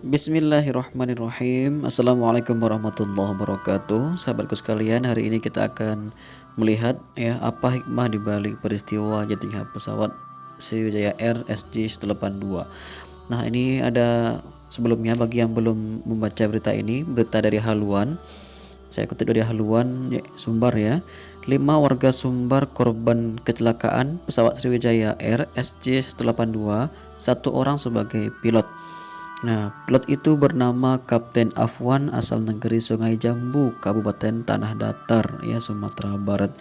Bismillahirrahmanirrahim. Assalamualaikum warahmatullahi wabarakatuh. Sahabatku sekalian, hari ini kita akan melihat ya apa hikmah di balik peristiwa jatuhnya pesawat Sriwijaya Air SJ182. Nah, ini ada sebelumnya bagi yang belum membaca berita ini, berita dari Haluan. Saya kutip dari Haluan Sumbar ya. 5 warga Sumbar korban kecelakaan pesawat Sriwijaya Air SJ182, 1 orang sebagai pilot. Nah, pilot itu bernama Kapten Afwan asal negeri Sungai Jambu, Kabupaten Tanah Datar, ya Sumatera Barat.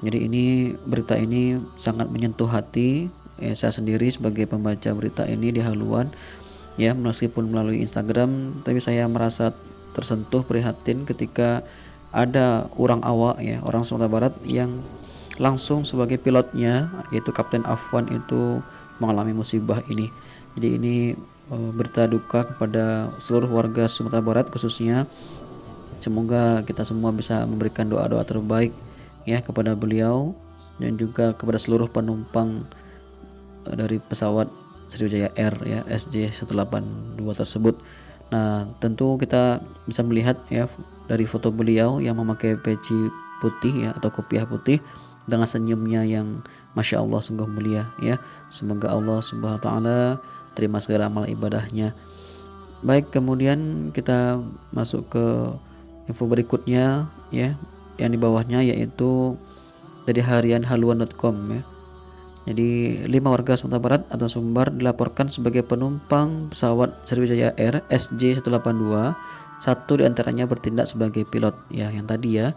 Jadi berita ini sangat menyentuh hati. Saya sendiri sebagai pembaca berita ini di Haluan, ya meskipun melalui Instagram, tapi saya merasa tersentuh prihatin ketika ada orang awak ya, orang Sumatera Barat yang langsung sebagai pilotnya, yaitu Kapten Afwan itu mengalami musibah ini. Jadi berita duka kepada seluruh warga Sumatera Barat khususnya. Semoga kita semua bisa memberikan doa-doa terbaik ya kepada beliau dan juga kepada seluruh penumpang dari pesawat Sriwijaya Air ya SJ182 tersebut. Nah, tentu kita bisa melihat ya dari foto beliau yang memakai peci putih ya atau kopiah putih dengan senyumnya yang Masya Allah sungguh mulia ya. Semoga Allah Subhanahu wa taala terima segala amal ibadahnya. Baik, kemudian kita masuk ke info berikutnya ya, yang di bawahnya yaitu dari harian haluan.com ya. Jadi 5 warga Sumatera Barat atau Sumbar dilaporkan sebagai penumpang pesawat Sriwijaya Air SJ182. 1 diantaranya bertindak sebagai pilot ya, yang tadi ya.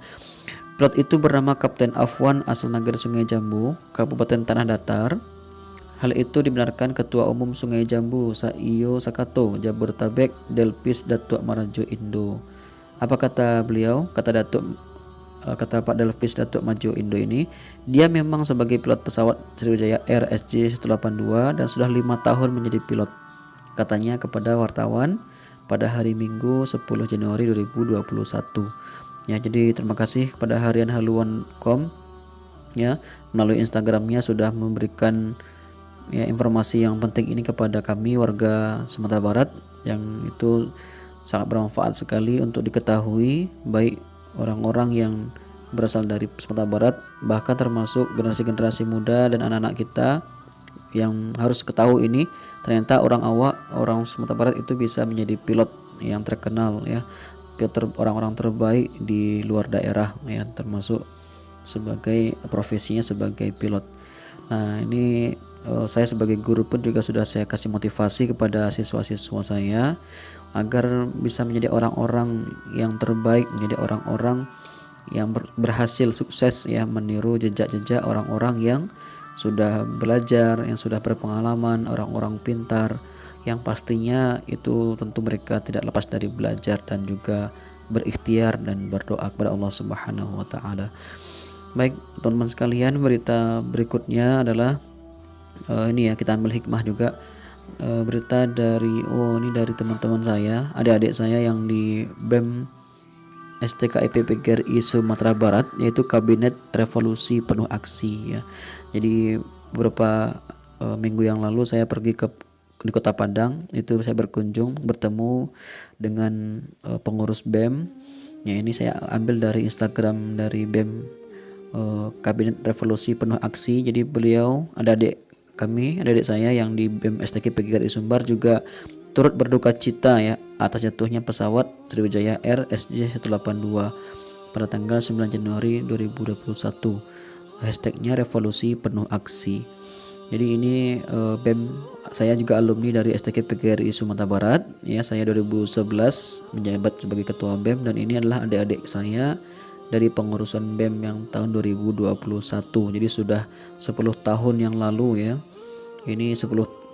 Pilot itu bernama Kapten Afwan asal negeri Sungai Jambu, Kabupaten Tanah Datar. Hal itu dibenarkan Ketua Umum Sungai Jambu Saiyo Sakato Jabodetabek Delpis Datuk Marajo Indo. Apa kata beliau? Kata Pak Delpis Datuk Maju Indo ini, dia memang sebagai pilot pesawat Sriwijaya Air SJ182 dan sudah 5 tahun menjadi pilot. Katanya kepada wartawan pada hari Minggu 10 Januari 2021. Ya, jadi terima kasih kepada harian haluan.com ya, melalui Instagramnya sudah memberikan ya informasi yang penting ini kepada kami warga Sumatera Barat, yang itu sangat bermanfaat sekali untuk diketahui baik orang-orang yang berasal dari Sumatera Barat, bahkan termasuk generasi-generasi muda dan anak-anak kita yang harus ketahui ini ternyata orang Sumatera Barat itu bisa menjadi pilot yang terkenal ya, orang-orang terbaik di luar daerah ya, termasuk sebagai profesinya sebagai pilot. Nah, ini saya sebagai guru pun juga sudah saya kasih motivasi kepada siswa-siswa saya agar bisa menjadi orang-orang yang terbaik, menjadi orang-orang yang berhasil sukses ya, meniru jejak-jejak orang-orang yang sudah belajar, yang sudah berpengalaman, orang-orang pintar yang pastinya itu tentu mereka tidak lepas dari belajar dan juga berikhtiar dan berdoa kepada Allah Subhanahu wa taala. Baik, teman-teman sekalian, berita berikutnya adalah ini ya, kita ambil hikmah juga. Berita dari ini dari teman-teman saya, adik-adik saya yang di BEM STKIP PGRI Sumatera Barat, yaitu Kabinet Revolusi Penuh Aksi ya. Jadi beberapa minggu yang lalu saya pergi di Kota Padang, itu saya bertemu dengan pengurus BEM. Ya, ini saya ambil dari Instagram dari BEM Kabinet Revolusi Penuh Aksi. Jadi beliau, adik-adik saya yang di BEM STK PGRI Sumbar juga turut berduka cita ya atas jatuhnya pesawat Sriwijaya Air SJ182 pada tanggal 9 Januari 2021. Hashtagnya Revolusi Penuh Aksi. Jadi ini BEM, saya juga alumni dari STK PGRI Sumatera Barat ya. Saya 2011 menjabat sebagai ketua BEM dan ini adalah adik-adik saya dari pengurusan BEM yang tahun 2021. Jadi sudah 10 tahun yang lalu ya. Ini 10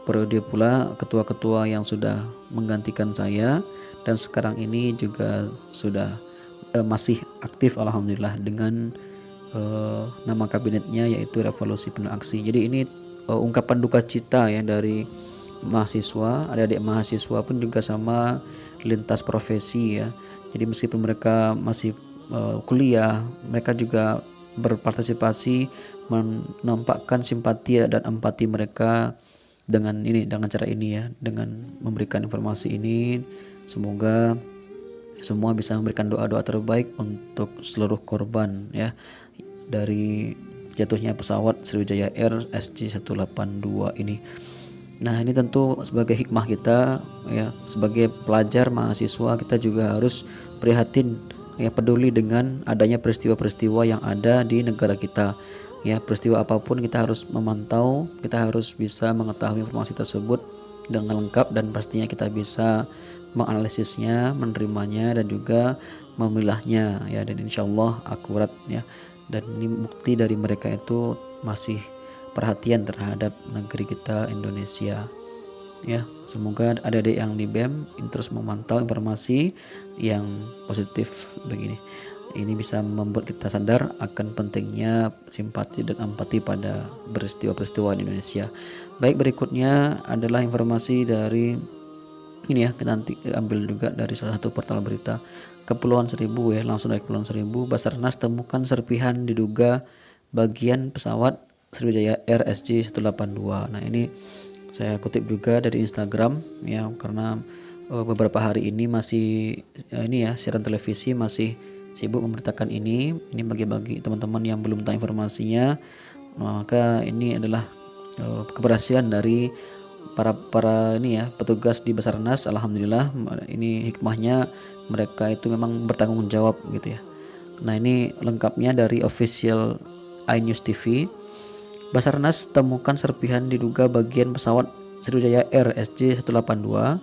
periode pula ketua-ketua yang sudah menggantikan saya, dan sekarang ini juga sudah masih aktif alhamdulillah dengan nama kabinetnya yaitu Revolusi Penuh Aksi. Jadi ini ungkapan duka cita ya dari mahasiswa, adik-adik mahasiswa pun juga sama lintas profesi ya. Jadi meskipun mereka masih kuliah, mereka juga berpartisipasi menampakkan simpati dan empati mereka dengan cara ini ya, dengan memberikan informasi ini. Semoga semua bisa memberikan doa-doa terbaik untuk seluruh korban ya dari jatuhnya pesawat Sriwijaya Air SJ182 ini. Nah, ini tentu sebagai hikmah kita ya, sebagai pelajar mahasiswa kita juga harus prihatin ya, peduli dengan adanya peristiwa-peristiwa yang ada di negara kita. Ya, peristiwa apapun kita harus memantau, kita harus bisa mengetahui informasi tersebut dengan lengkap dan pastinya kita bisa menganalisisnya, menerimanya dan juga memilahnya ya, dan insya Allah akurat ya. Dan ini bukti dari mereka itu masih perhatian terhadap negeri kita Indonesia ya. Semoga adik-adik yang di BEM terus memantau informasi yang positif begini. Ini bisa membuat kita sadar akan pentingnya simpati dan empati pada peristiwa-peristiwa di Indonesia. Baik, berikutnya adalah informasi dari ini ya, kita nanti ambil juga dari salah satu portal berita Kepulauan Seribu ya, langsung dari Kepulauan Seribu. Basarnas temukan serpihan diduga bagian pesawat Sriwijaya Air SJ182. Nah, ini saya kutip juga dari Instagram ya, karena beberapa hari ini masih ini ya, siaran televisi masih sibuk memberitakan ini bagi-bagi teman-teman yang belum tahu informasinya. Maka ini adalah keberhasilan dari para ini ya, petugas di Basarnas. Alhamdulillah, ini hikmahnya mereka itu memang bertanggung jawab gitu ya. Nah, ini lengkapnya dari official iNews TV. Basarnas temukan serpihan diduga bagian pesawat Sriwijaya Air SJ182.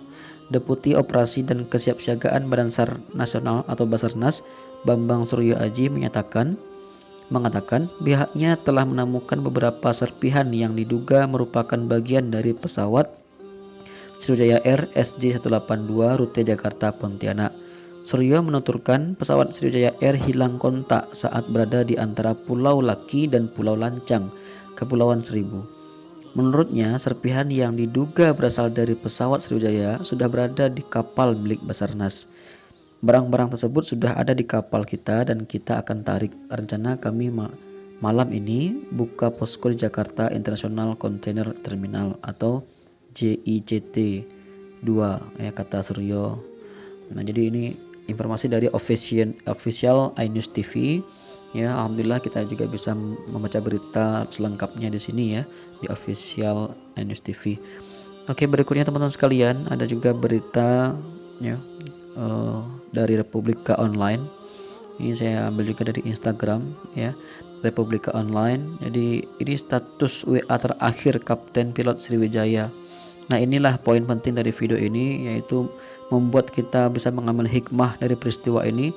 Deputi Operasi dan Kesiapsiagaan Badan SAR Nasional atau Basarnas Bambang Suryo Aji mengatakan pihaknya telah menemukan beberapa serpihan yang diduga merupakan bagian dari pesawat Sriwijaya Air SJ182 rute Jakarta Pontianak. Suryo menuturkan pesawat Sriwijaya Air hilang kontak saat berada di antara Pulau Laki dan Pulau Lancang, Kepulauan Seribu. Menurutnya, serpihan yang diduga berasal dari pesawat Sriwijaya sudah berada di kapal milik Basarnas. Barang-barang tersebut sudah ada di kapal kita dan kita akan tarik. Rencana kami malam ini buka posko di Jakarta International Container Terminal atau JICT 2 ya, kata Suryo. Nah, jadi ini informasi dari official iNews TV ya. Alhamdulillah kita juga bisa membaca berita selengkapnya di sini ya, di official iNews TV. Oke, berikutnya teman-teman sekalian, ada juga berita ya dari Republika Online. Ini saya ambil juga dari Instagram ya, Republika Online. Jadi ini status WA terakhir Kapten Pilot Sriwijaya. Nah, inilah poin penting dari video ini, yaitu membuat kita bisa mengambil hikmah dari peristiwa ini.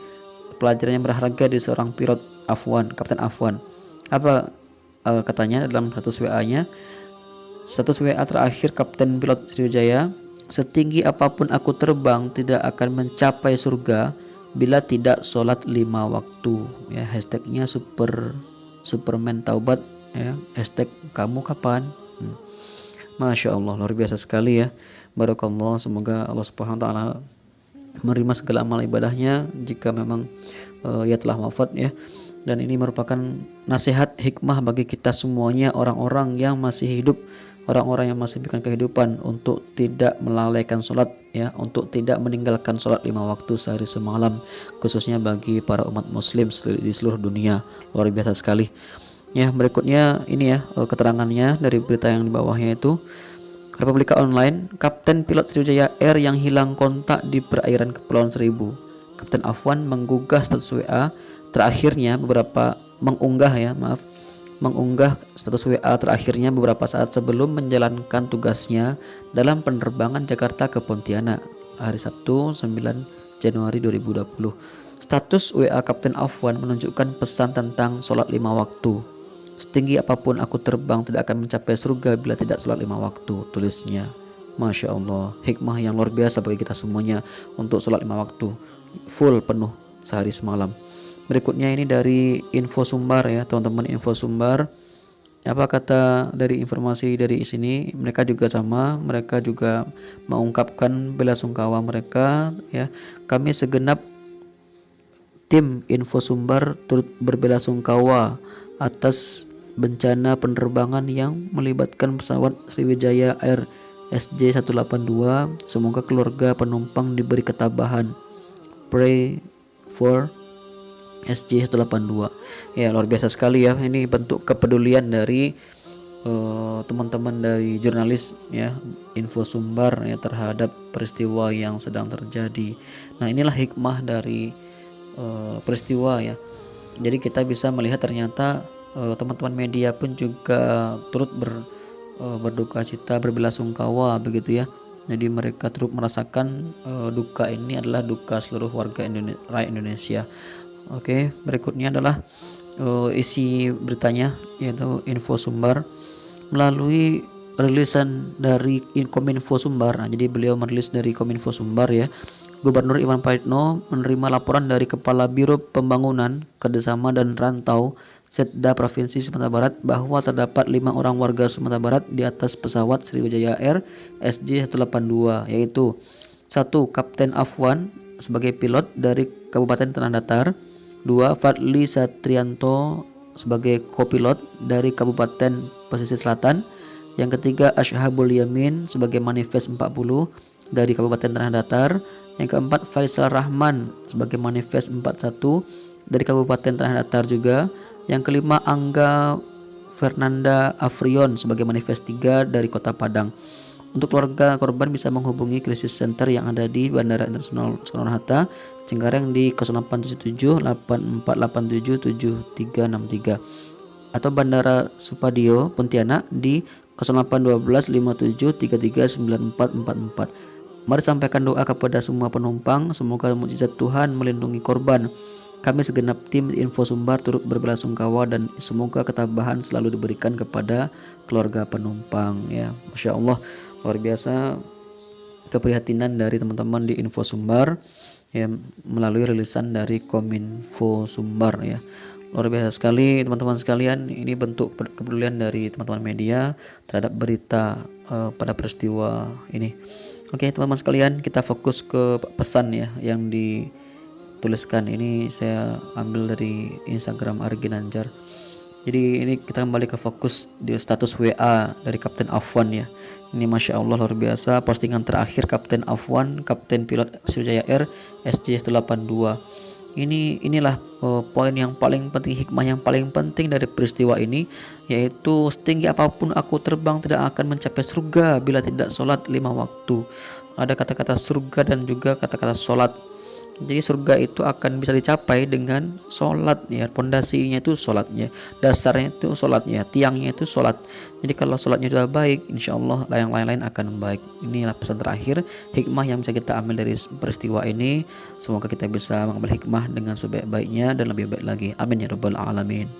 Pelajaran yang berharga di seorang pilot Afwan, Kapten Afwan. Apa katanya dalam status WA-nya? Status WA terakhir Kapten Pilot Sriwijaya: setinggi apapun aku terbang tidak akan mencapai surga bila tidak sholat 5 waktu ya. Hashtagnya Superman Taubat ya, hashtag kamu kapan. Masya Allah, luar biasa sekali ya. Barakallah, semoga Allah Subhanahu wa taala menerima segala amal ibadahnya jika memang ia telah wafat ya. Dan ini merupakan nasihat hikmah bagi kita semuanya, orang-orang yang masih hidup, orang-orang yang masih berikan kehidupan, untuk tidak melalaikan sholat ya, untuk tidak meninggalkan sholat 5 waktu sehari semalam, khususnya bagi para umat muslim di seluruh dunia. Luar biasa sekali ya. Berikutnya ini ya keterangannya dari berita yang di bawahnya itu. Republika Online, Kapten Pilot Sriwijaya Air yang hilang kontak di perairan Kepulauan Seribu. Kapten Afwan menggugah status WA terakhirnya mengunggah status WA terakhirnya beberapa saat sebelum menjalankan tugasnya dalam penerbangan Jakarta ke Pontianak hari Sabtu 9 Januari 2020. Status WA Kapten Afwan menunjukkan pesan tentang sholat 5 waktu. Setinggi apapun aku terbang tidak akan mencapai surga bila tidak sholat 5 waktu, tulisnya. Masya Allah, hikmah yang luar biasa bagi kita semuanya untuk sholat 5 waktu full penuh sehari semalam. Berikutnya ini dari Info Sumbar ya teman-teman, Info Sumbar. Apa kata dari informasi dari sini? Mereka juga sama, mereka juga mengungkapkan bela sungkawa mereka ya. Kami segenap tim Info Sumbar turut berbela sungkawa atas bencana penerbangan yang melibatkan pesawat Sriwijaya Air SJ182. Semoga keluarga penumpang diberi ketabahan. Pray for SJ182. Ya, luar biasa sekali ya. Ini bentuk kepedulian dari teman-teman dari jurnalis ya, info sumber ya, terhadap peristiwa yang sedang terjadi. Nah, inilah hikmah dari peristiwa ya. Jadi kita bisa melihat ternyata teman-teman media pun juga turut berduka cita, berbelasungkawa begitu ya. Jadi mereka turut merasakan duka ini adalah duka seluruh warga rakyat Indonesia. Oke, berikutnya adalah isi beritanya, yaitu info sumber melalui rilisan dari Kominfo Sumbar. Nah, jadi beliau merilis dari Kominfo Sumbar ya. Gubernur Iwan Praitno menerima laporan dari Kepala Biro Pembangunan, Kerjasama dan Rantau Setda Provinsi Sumatera Barat bahwa terdapat 5 orang warga Sumatera Barat di atas pesawat Sriwijaya Air SJ182, yaitu 1. Kapten Afwan sebagai pilot dari Kabupaten Tanah Datar, 2. Fadli Satrianto sebagai kopilot dari Kabupaten Pesisir Selatan, yang ketiga Ashabul Yamin sebagai manifest 40 dari Kabupaten Tanah Datar, yang keempat Faisal Rahman sebagai manifest 41 dari Kabupaten Tanah Datar juga, yang kelima Angga Fernanda Afrion sebagai manifest 3 dari Kota Padang. Untuk keluarga korban bisa menghubungi krisis center yang ada di Bandara Internasional Soekarno-Hatta, Cengkareng di 0877 8487 7363 atau Bandara Supadio Pontianak di 0812 57 33 9444. Mari sampaikan doa kepada semua penumpang, semoga mukjizat Tuhan melindungi korban. Kami segenap tim info sumber turut berbelasungkawa dan semoga ketabahan selalu diberikan kepada keluarga penumpang ya. Masya Allah, luar biasa keprihatinan dari teman-teman di info sumber ya, melalui rilisan dari Kominfo Sumbar ya. Luar biasa sekali teman-teman sekalian. Ini bentuk kepedulian dari teman-teman media terhadap berita pada peristiwa ini. Oke teman-teman sekalian, kita fokus ke pesan ya yang dituliskan. Ini saya ambil dari Instagram Arginanjar. Jadi ini kita kembali ke fokus di status WA dari Kapten Afwan ya. Ini Masya Allah luar biasa, postingan terakhir Kapten Afwan, Kapten Pilot Sriwijaya Air SJ182. Inilah poin yang paling penting, hikmah yang paling penting dari peristiwa ini, yaitu setinggi apapun aku terbang tidak akan mencapai surga bila tidak sholat 5 waktu. Ada kata-kata surga dan juga kata-kata sholat. Jadi surga itu akan bisa dicapai dengan sholat ya, pondasinya itu sholatnya, dasarnya itu sholatnya, tiangnya itu sholat. Jadi kalau sholatnya sudah baik, insya Allah yang lain-lain akan baik. Inilah pesan terakhir, hikmah yang bisa kita ambil dari peristiwa ini. Semoga kita bisa mengambil hikmah dengan sebaik-baiknya dan lebih baik lagi. Amin ya rabbal alamin.